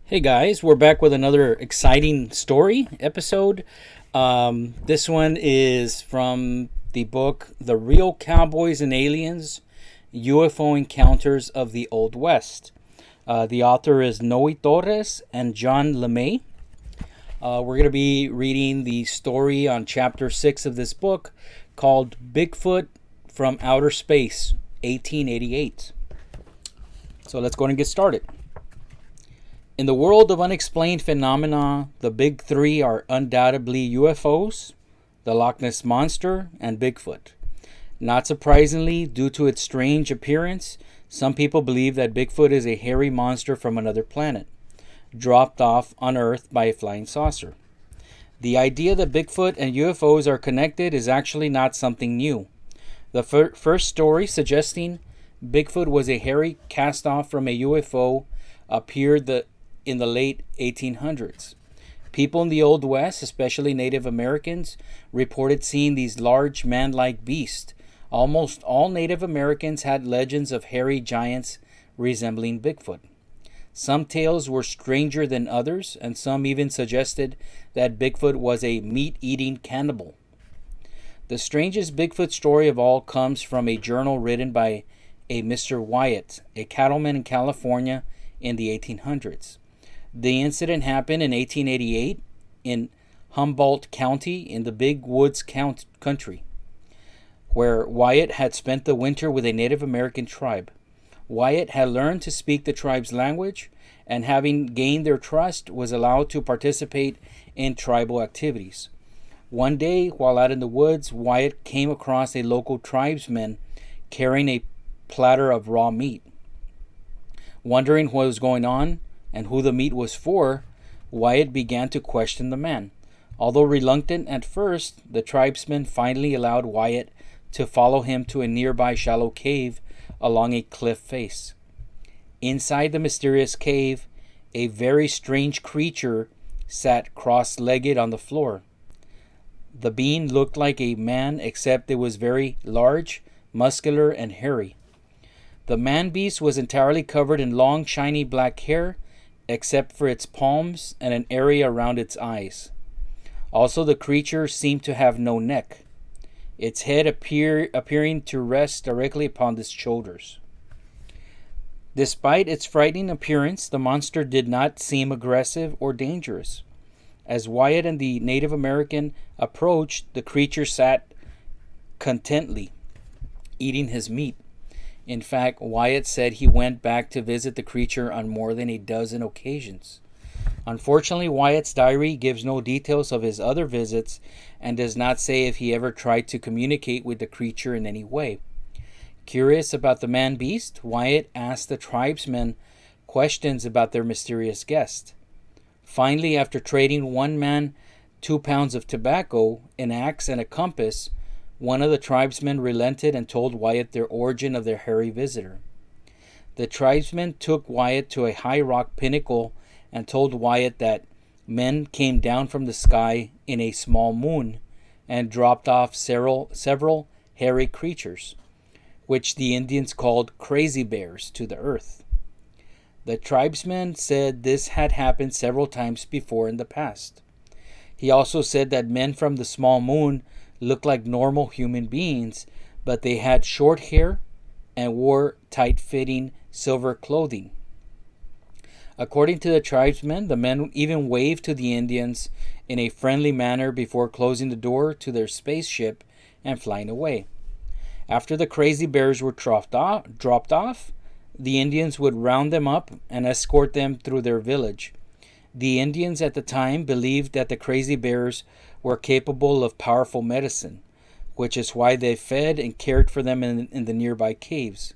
Hey guys, we're back with another exciting story episode. This one is from the book The Real Cowboys and Aliens UFO Encounters of the Old West. The author is Noe Torres and John LeMay. We're going to be reading the story on chapter 6 of this book called Bigfoot from Outer Space, 1888. So let's go ahead and get started. In the world of unexplained phenomena, the big three are undoubtedly UFOs, the Loch Ness Monster, and Bigfoot. Not surprisingly, due to its strange appearance, some people believe that Bigfoot is a hairy monster from another planet, dropped off on Earth by a flying saucer. The idea that Bigfoot and UFOs are connected is actually not something new. The first story suggesting Bigfoot was a hairy cast-off from a UFO appeared in the late 1800s. People in the Old West, especially Native Americans, reported seeing these large man-like beasts. Almost all Native Americans had legends of hairy giants resembling Bigfoot. Some tales were stranger than others, and some even suggested that Bigfoot was a meat-eating cannibal. The strangest Bigfoot story of all comes from a journal written by a Mr. Wyatt, a cattleman in California in the 1800s. The incident happened in 1888 in Humboldt County in the Big Woods country, where Wyatt had spent the winter with a Native American tribe. Wyatt had learned to speak the tribe's language, and having gained their trust, was allowed to participate in tribal activities. One day, while out in the woods, Wyatt came across a local tribesman carrying a platter of raw meat. Wondering what was going on and who the meat was for, Wyatt began to question the man. Although reluctant at first, the tribesman finally allowed Wyatt to follow him to a nearby shallow cave along a cliff face. Inside the mysterious cave, a very strange creature sat cross-legged on the floor. The being looked like a man, except it was very large, muscular, and hairy. The man-beast was entirely covered in long, shiny black hair, except for its palms and an area around its eyes. Also, the creature seemed to have no neck, its head appearing to rest directly upon its shoulders. Despite its frightening appearance, the monster did not seem aggressive or dangerous. As Wyatt and the Native American approached, the creature sat contentedly, eating his meat. In fact, Wyatt said he went back to visit the creature on more than a dozen occasions. Unfortunately, Wyatt's diary gives no details of his other visits and does not say if he ever tried to communicate with the creature in any way. Curious about the man-beast, Wyatt asked the tribesmen questions about their mysterious guest. Finally, after trading one man 2 pounds of tobacco, an axe, and a compass, one of the tribesmen relented and told Wyatt the origin of their hairy visitor. The tribesmen took Wyatt to a high rock pinnacle and told Wyatt that men came down from the sky in a small moon and dropped off several hairy creatures, which the Indians called crazy bears, to the earth. The tribesman said this had happened several times before in the past. He also said that men from the small moon looked like normal human beings, but they had short hair and wore tight-fitting silver clothing. According to the tribesmen, the men even waved to the Indians in a friendly manner before closing the door to their spaceship and flying away. After the crazy bears were dropped off, the Indians would round them up and escort them through their village. The Indians at the time believed that the crazy bears were capable of powerful medicine, which is why they fed and cared for them in the nearby caves.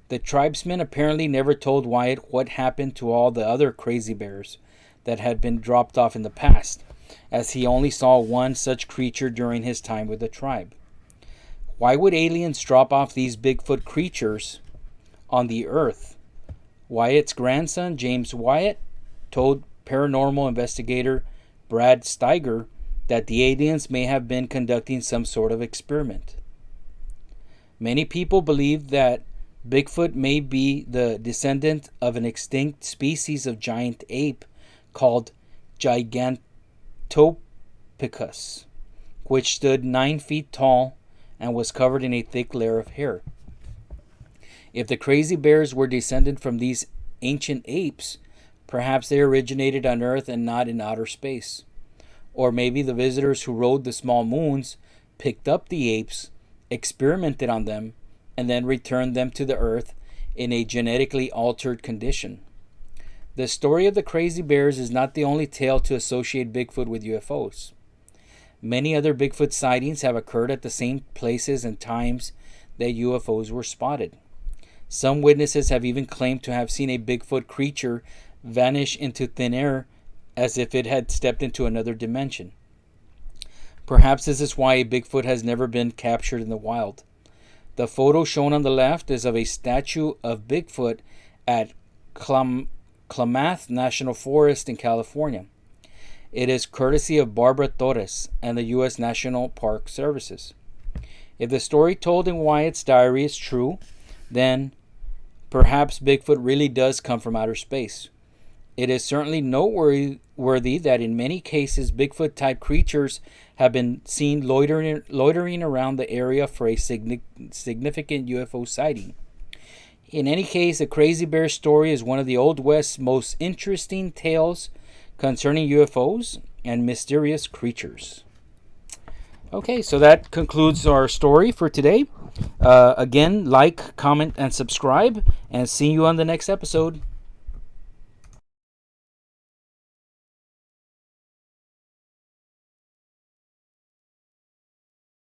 The tribesmen apparently never told Wyatt what happened to all the other crazy bears that had been dropped off in the past, as he only saw one such creature during his time with the tribe. Why would aliens drop off these Bigfoot creatures on the earth? Wyatt's grandson, James Wyatt, told paranormal investigator Brad Steiger that the aliens may have been conducting some sort of experiment. Many people believe that Bigfoot may be the descendant of an extinct species of giant ape called Gigantopithecus, which stood 9 feet tall and was covered in a thick layer of hair. If the crazy bears were descended from these ancient apes, perhaps they originated on Earth and not in outer space. Or maybe the visitors who rode the small moons picked up the apes, experimented on them, and then returned them to the Earth in a genetically altered condition. The story of the crazy bears is not the only tale to associate Bigfoot with UFOs. Many other Bigfoot sightings have occurred at the same places and times that UFOs were spotted. Some witnesses have even claimed to have seen a Bigfoot creature vanish into thin air as if it had stepped into another dimension. Perhaps this is why a Bigfoot has never been captured in the wild. The photo shown on the left is of a statue of Bigfoot at Klamath National Forest in California. It is courtesy of Barbara Torres and the U.S. National Park Services. If the story told in Wyatt's diary is true, then perhaps Bigfoot really does come from outer space. It is certainly noteworthy that in many cases Bigfoot-type creatures have been seen loitering around the area for a significant UFO sighting. In any case, the Crazy Bear story is one of the Old West's most interesting tales concerning UFOs and mysterious creatures. Okay, so that concludes our story for today. Again, like, comment, and subscribe, and see you on the next episode.